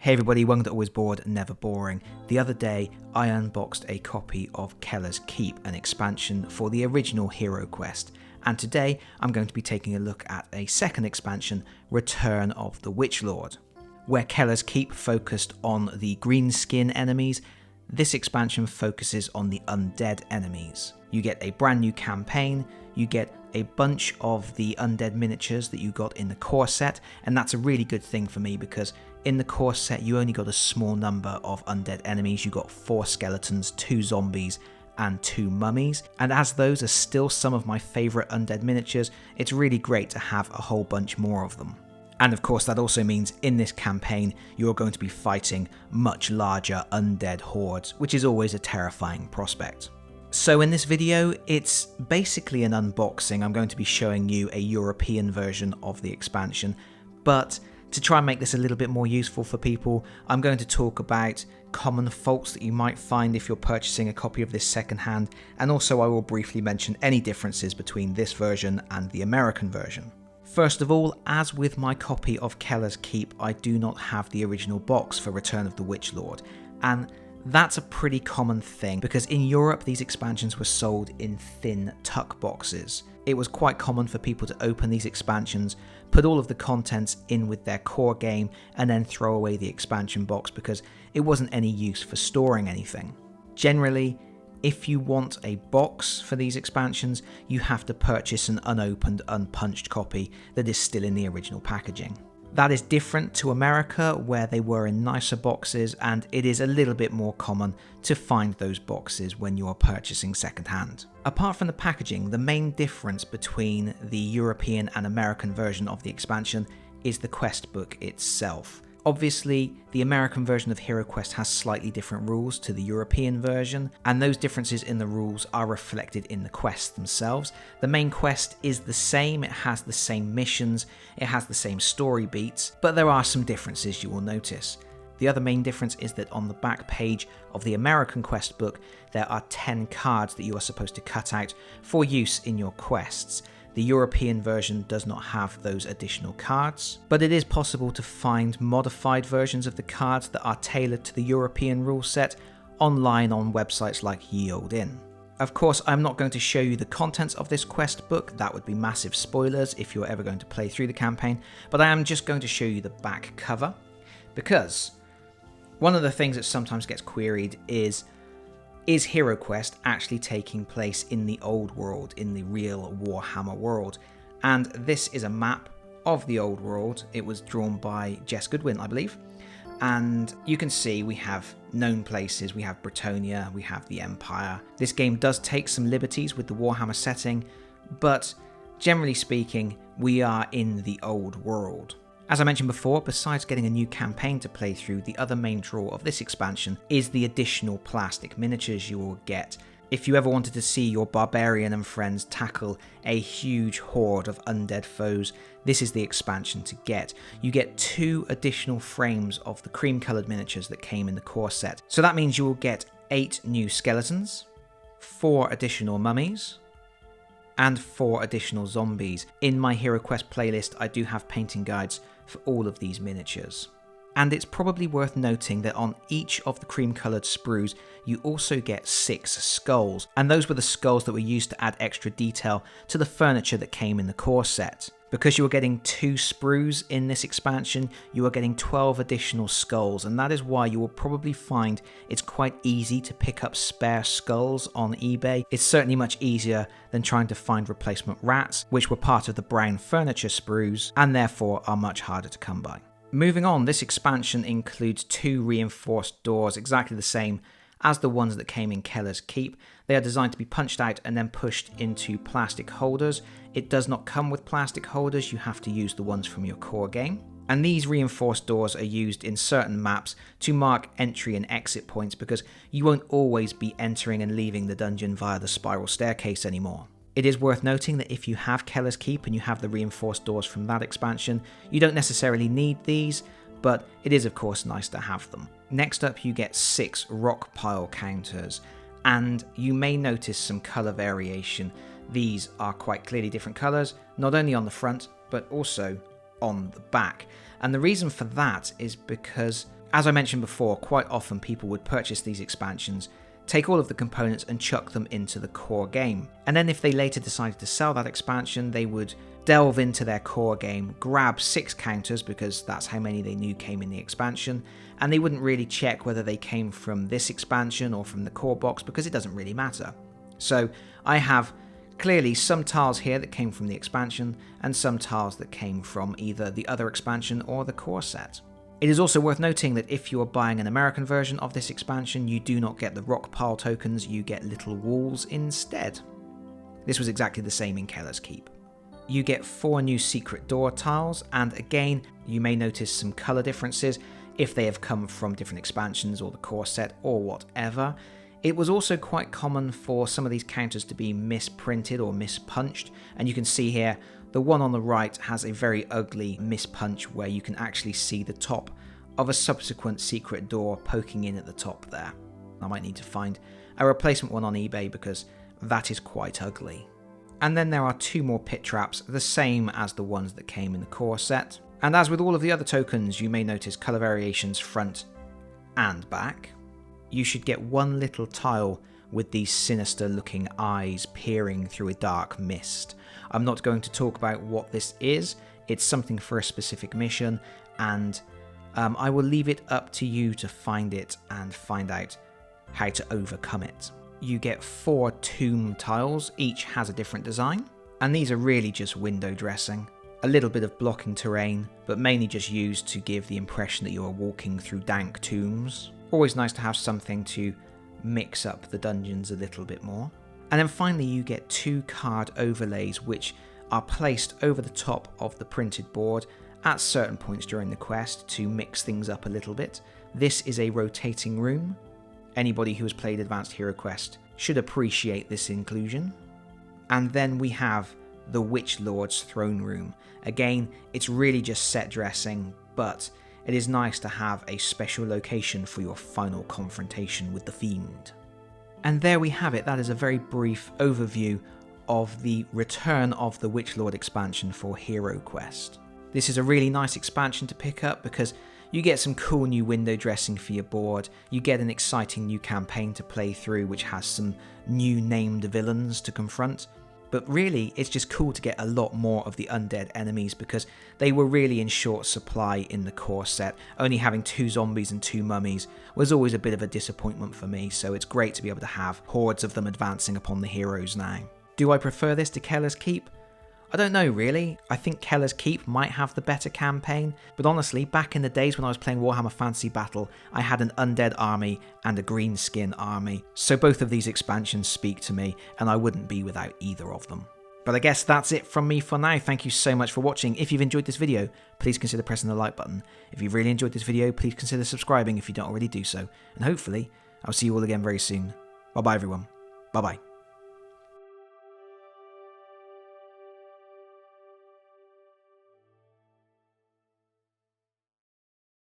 Hey everybody, welcome to Always Bored, Never Boring. The other day, I unboxed a copy of Keller's Keep, an expansion for the original HeroQuest, and today I'm going to be taking a look at a second expansion, Return of the Witchlord. Where Keller's Keep focused on the green skin enemies, this expansion focuses on the undead enemies. You get a brand new campaign, you get a bunch of the undead miniatures that you got in the core set, and that's a really good thing for me because in the core set you only got a small number of undead enemies. You got 4 skeletons, 2 zombies and 2 mummies, and as those are still some of my favourite undead miniatures, it's really great to have a whole bunch more of them. And of course that also means in this campaign you're going to be fighting much larger undead hordes, which is always a terrifying prospect. So in this video, it's basically an unboxing. I'm going to be showing you a European version of the expansion, but to try and make this a little bit more useful for people, I'm going to talk about common faults that you might find if you're purchasing a copy of this secondhand, and also I will briefly mention any differences between this version and the American version. First of all, as with my copy of Keller's Keep, I do not have the original box for Return of the Witchlord, and that's a pretty common thing because in Europe these expansions were sold in thin tuck boxes. It was quite common for people to open these expansions, put all of the contents in with their core game, and then throw away the expansion box because it wasn't any use for storing anything. Generally, if you want a box for these expansions, you have to purchase an unopened, unpunched copy that is still in the original packaging. That is different to America, where they were in nicer boxes, and it is a little bit more common to find those boxes when you are purchasing secondhand. Apart from the packaging, the main difference between the European and American version of the expansion is the quest book itself. Obviously, the American version of HeroQuest has slightly different rules to the European version, and those differences in the rules are reflected in the quests themselves. The main quest is the same, it has the same missions, it has the same story beats, but there are some differences you will notice. The other main difference is that on the back page of the American quest book, there are 10 cards that you are supposed to cut out for use in your quests. The European version does not have those additional cards, but it is possible to find modified versions of the cards that are tailored to the European rule set online on websites like Ye Olde Inn. Of course, I'm not going to show you the contents of this quest book, that would be massive spoilers if you're ever going to play through the campaign, but I am just going to show you the back cover, because one of the things that sometimes gets queried is HeroQuest actually taking place in the old world, in the real Warhammer world? And this is a map of the old world. It was drawn by Jess Goodwin, I believe. And you can see we have known places, we have Bretonnia, we have the Empire. This game does take some liberties with the Warhammer setting, but generally speaking, we are in the old world. As I mentioned before, besides getting a new campaign to play through, the other main draw of this expansion is the additional plastic miniatures you will get. If you ever wanted to see your barbarian and friends tackle a huge horde of undead foes, this is the expansion to get. You get 2 additional frames of the cream-coloured miniatures that came in the core set. So that means you will get 8 new skeletons, 4 additional mummies, and 4 additional zombies. In my HeroQuest playlist, I do have painting guides for all of these miniatures. And it's probably worth noting that on each of the cream-coloured sprues, you also get 6 skulls, and those were the skulls that were used to add extra detail to the furniture that came in the core set. Because you are getting 2 sprues in this expansion, you are getting 12 additional skulls, and that is why you will probably find it's quite easy to pick up spare skulls on eBay. It's certainly much easier than trying to find replacement rats, which were part of the brown furniture sprues, and therefore are much harder to come by. Moving on, this expansion includes 2 reinforced doors, exactly the same as the ones that came in Keller's Keep. They are designed to be punched out and then pushed into plastic holders. It does not come with plastic holders, you have to use the ones from your core game. And these reinforced doors are used in certain maps to mark entry and exit points because you won't always be entering and leaving the dungeon via the spiral staircase anymore. It is worth noting that if you have Keller's Keep and you have the reinforced doors from that expansion, you don't necessarily need these, but it is of course nice to have them. Next up you get 6 rock pile counters, and you may notice some colour variation. These are quite clearly different colours, not only on the front, but also on the back. And the reason for that is because As I mentioned before, quite often people would purchase these expansions, take all of the components and chuck them into the core game. And then if they later decided to sell that expansion, they would delve into their core game, grab 6 counters because that's how many they knew came in the expansion, and they wouldn't really check whether they came from this expansion or from the core box because it doesn't really matter. So I have clearly some tiles here that came from the expansion and some tiles that came from either the other expansion or the core set. It is also worth noting that if you are buying an American version of this expansion, you do not get the rock pile tokens, you get little walls instead. This was exactly the same in Keller's Keep. You get 4 new secret door tiles, and again, you may notice some colour differences if they have come from different expansions or the core set or whatever. It was also quite common for some of these counters to be misprinted or mispunched, and you can see here the one on the right has a very ugly mispunch where you can actually see the top of a subsequent secret door poking in at the top there. I might need to find a replacement one on eBay because that is quite ugly. And then there are 2 more pit traps, the same as the ones that came in the core set. And as with all of the other tokens, you may notice colour variations front and back. You should get 1 little tile with these sinister looking eyes peering through a dark mist. I'm not going to talk about what this is, it's something for a specific mission, and I will leave it up to you to find it and find out how to overcome it. You get 4 tomb tiles, each has a different design, and these are really just window dressing. A little bit of blocking terrain, but mainly just used to give the impression that you are walking through dank tombs. Always nice to have something to mix up the dungeons a little bit more. And then finally you get 2 card overlays which are placed over the top of the printed board at certain points during the quest to mix things up a little bit. This is a rotating room. Anybody who has played Advanced HeroQuest should appreciate this inclusion. And then we have the Witch Lord's throne room. Again, it's really just set dressing, but it is nice to have a special location for your final confrontation with the Fiend. And there we have it. That is a very brief overview of the return of the Witch Lord expansion for HeroQuest. This is a really nice expansion to pick up because you get some cool new window dressing for your board, you get an exciting new campaign to play through which has some new named villains to confront, but really it's just cool to get a lot more of the undead enemies because they were really in short supply in the core set. Only having 2 zombies and 2 mummies was always a bit of a disappointment for me, so it's great to be able to have hordes of them advancing upon the heroes now. Do I prefer this to Keller's Keep? I don't know really. I think Keller's Keep might have the better campaign, but honestly, back in the days when I was playing Warhammer Fantasy Battle, I had an undead army and a greenskin army, so both of these expansions speak to me, and I wouldn't be without either of them. But I guess that's it from me for now. Thank you so much for watching. If you've enjoyed this video, please consider pressing the like button. If you've really enjoyed this video, please consider subscribing if you don't already do so, and hopefully, I'll see you all again very soon. Bye bye everyone. Bye bye.